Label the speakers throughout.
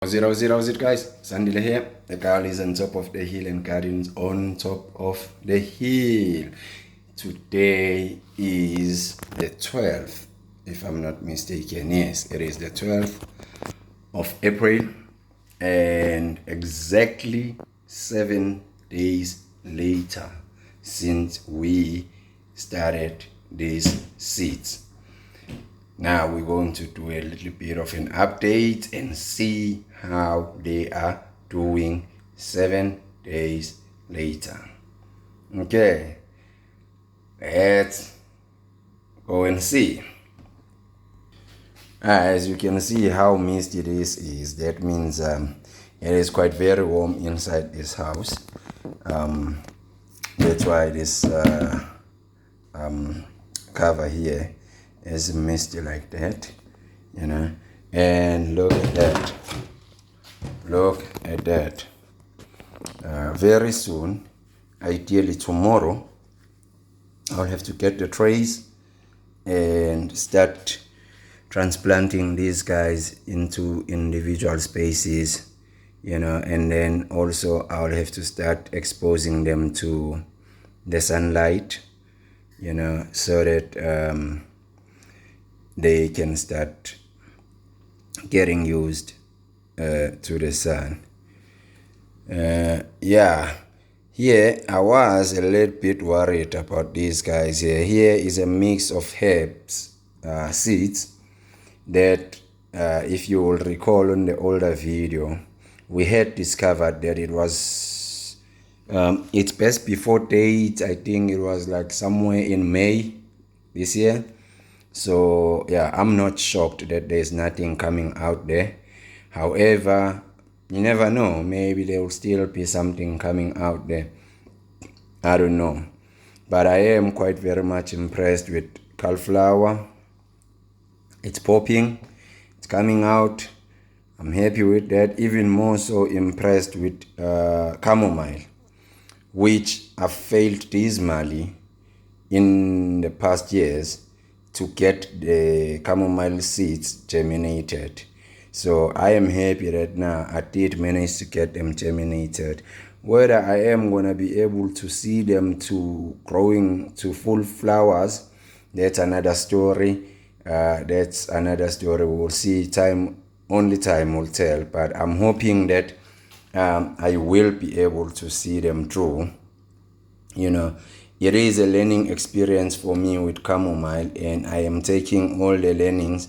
Speaker 1: How's it guys? Sandile here. The girl is on top of the hill and Garden's on top of the hill. Today is the 12th, if I'm not mistaken. Yes, it is the 12th of April, and exactly 7 days later since we started these seeds. Now we're going to do a little bit of an update and see how they are doing 7 days later. Okay, let's go and see. As you can see how misty this is, that means it is quite very warm inside this house. That's why this cover here is misty like that, you know. And look at that. Very soon, ideally tomorrow, I'll have to get the trays and start transplanting these guys into individual spaces, you know. And then also I'll have to start exposing them to the sunlight, you know, so that they can start getting used to the sun. Here I was a little bit worried about these guys here. Here is a mix of herbs, seeds that if you will recall on the older video, we had discovered that it was its best before date. I think it was like somewhere in May this year. So yeah, I'm not shocked that there's nothing coming out there. However, you never know, maybe there will still be something coming out there. I don't know, but I am quite very much impressed with cauliflower. It's popping, it's coming out. I'm happy with that. Even more so impressed with chamomile, which I've failed dismally in the past years to get the chamomile seeds germinated. So I am happy that now I did manage to get them germinated. Whether I am going to be able to see them to growing to full flowers, that's another story. We will see. Only time will tell. But I'm hoping that I will be able to see them through. You know, it is a learning experience for me with chamomile, and I am taking all the learnings.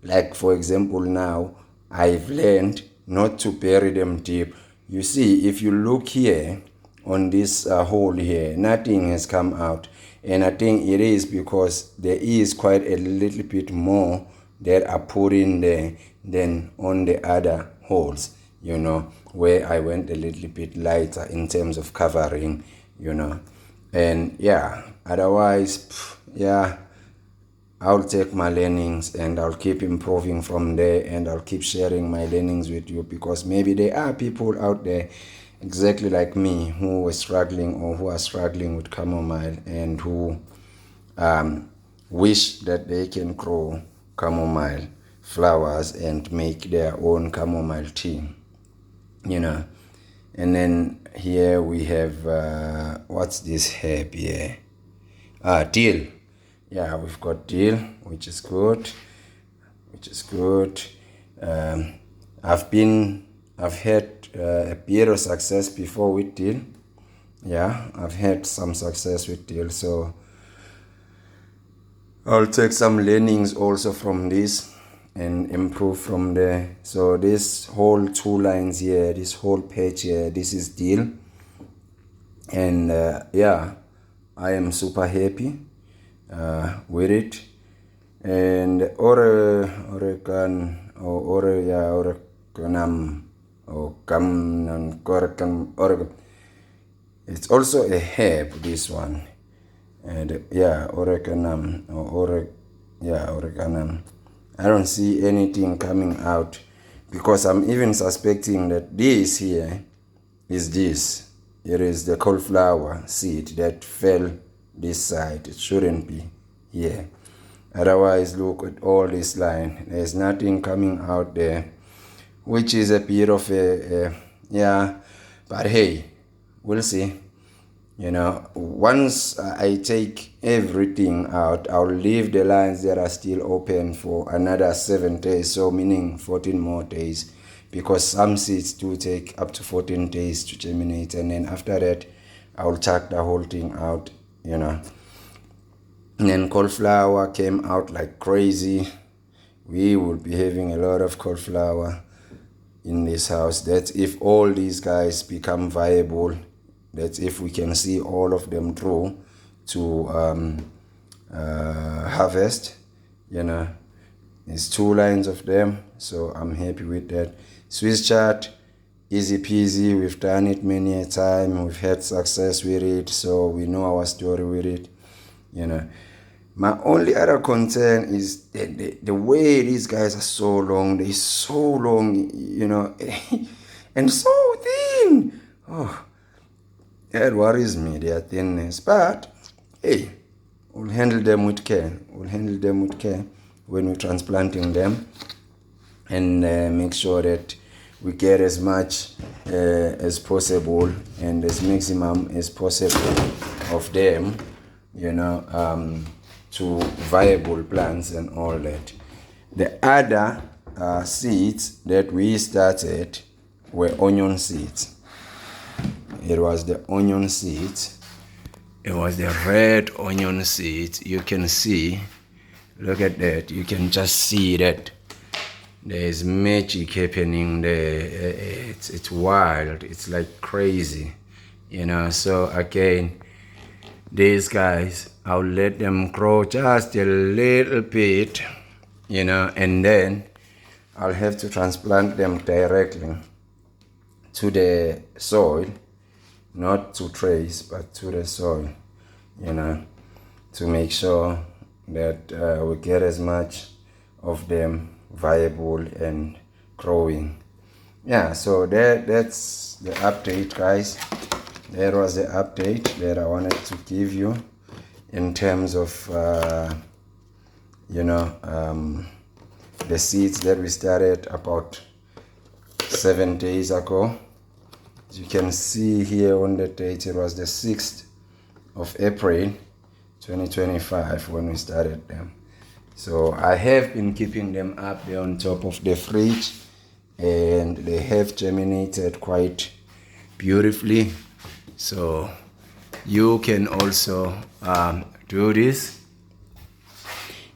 Speaker 1: Like, for example, now I've learned not to bury them deep. You see, if you look here on this hole here, nothing has come out. And I think it is because there is quite a little bit more that I put in there than on the other holes, you know, where I went a little bit lighter in terms of covering, you know. And yeah, otherwise, I'll take my learnings and I'll keep improving from there, and I'll keep sharing my learnings with you, because maybe there are people out there exactly like me who are struggling with chamomile and who wish that they can grow chamomile flowers and make their own chamomile tea, you know. And then here we have what's this herb here? Dill. Yeah, we've got dill, which is good. I've had a bit of success before with dill. Yeah, I've had some success with dill, so I'll take some learnings also from this and improve from there. So this whole 2 lines here, this whole page here, this is dill. And yeah, I am super happy with it. And oreganum or oregan. It's also a herb, this one. And yeah, oreganum or oreganum. I don't see anything coming out, because I'm even suspecting that this here is this. It is the cauliflower seed that fell this side. It shouldn't be here. Otherwise, look at all this line. There's nothing coming out there. which is a bit of a yeah, but hey, we'll see. Once I take everything out, I'll leave the lines that are still open for another 7 days, so meaning 14 more days, because some seeds do take up to 14 days to germinate, and then after that I'll chuck the whole thing out. And then cauliflower came out like crazy. We will be having a lot of cauliflower in this house. That's if all these guys become viable. That's if we can see all of them through to harvest. There's 2 lines of them, so I'm happy with that. Swiss chard, easy peasy. We've done it many a time. We've had success with it, so we know our story with it. My only other concern is the way these guys are so long. They're so long, and so thin. Oh, that worries me, their thinness. But hey, we'll handle them with care. When we're transplanting them, and make sure that we get as much as possible and as maximum as possible of them, to viable plants and all that. The other seeds that we started were onion seeds. It was the onion seeds. It was the red onion seeds. You can see, look at that. You can just see that there's magic happening there. It's wild. It's like crazy, So again, these guys, I'll let them grow just a little bit, and then I'll have to transplant them directly to the soil, not to trays, but to the soil, to make sure that we get as much of them viable and growing. Yeah, so that's the update, guys. That was the update that I wanted to give you in terms of the seeds that we started about 7 days ago. As you can see here on the date, it was the 6th of April 2025 when we started them. So I have been keeping them up there on top of the fridge, and they have germinated quite beautifully. So you can also do this.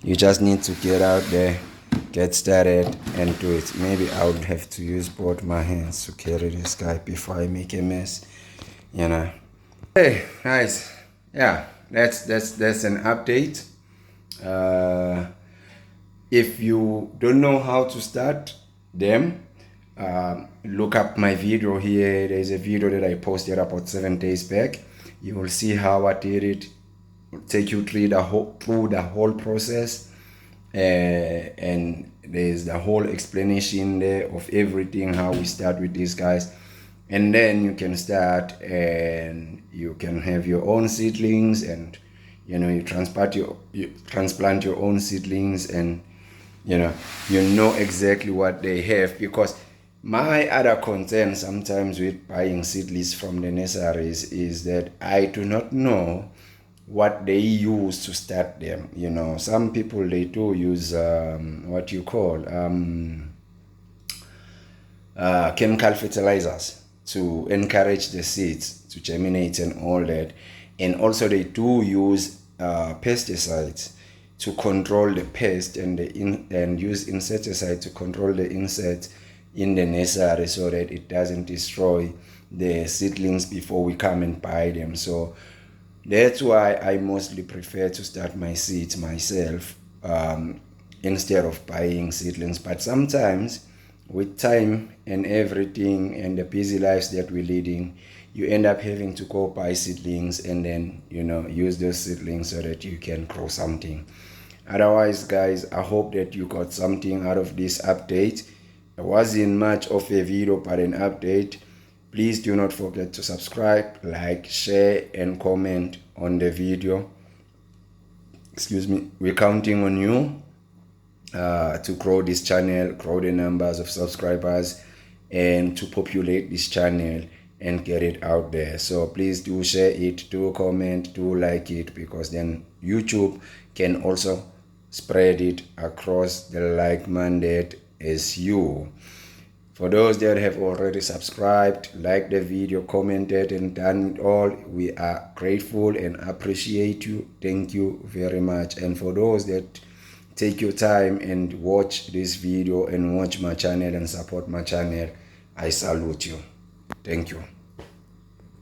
Speaker 1: You just need to get out there, get started, and do it. Maybe I would have to use both my hands to carry this guy before I make a mess, Hey, guys. Yeah, that's an update. If you don't know how to start them, look up my video here. There's a video that I posted about 7 days back. You will see how I did it. It'll take you through the whole process, and there's the whole explanation there of everything, how we start with these guys, and then you can start and you can have your own seedlings, and you transplant your own seedlings, and you know exactly what they have. Because my other concern sometimes with buying seedlings from the nurseries is that I do not know what they use to start them. Some people, they do use what you call chemical fertilizers to encourage the seeds to germinate and all that, and also they do use pesticides to control the pest, and use insecticide to control the insects in the nursery so that it doesn't destroy the seedlings before we come and buy them. So that's why I mostly prefer to start my seeds myself instead of buying seedlings. But sometimes with time and everything and the busy lives that we're leading, you end up having to go buy seedlings and then use those seedlings so that you can grow something. Otherwise, guys, I hope that you got something out of this update. It wasn't much of a video, but an update. Please do not forget to subscribe, like, share, and comment on the video. Excuse me. We're counting on you. to grow this channel, grow the numbers of subscribers, and to populate this channel and get it out there. So please do share it, do comment, do like it, because then YouTube can also spread it across the like-minded as you. For those that have already subscribed, liked the video, commented, and done it all, we are grateful and appreciate you. Thank you very much. And for those that take your time and watch this video and watch my channel and support my channel, I salute you. Thank you.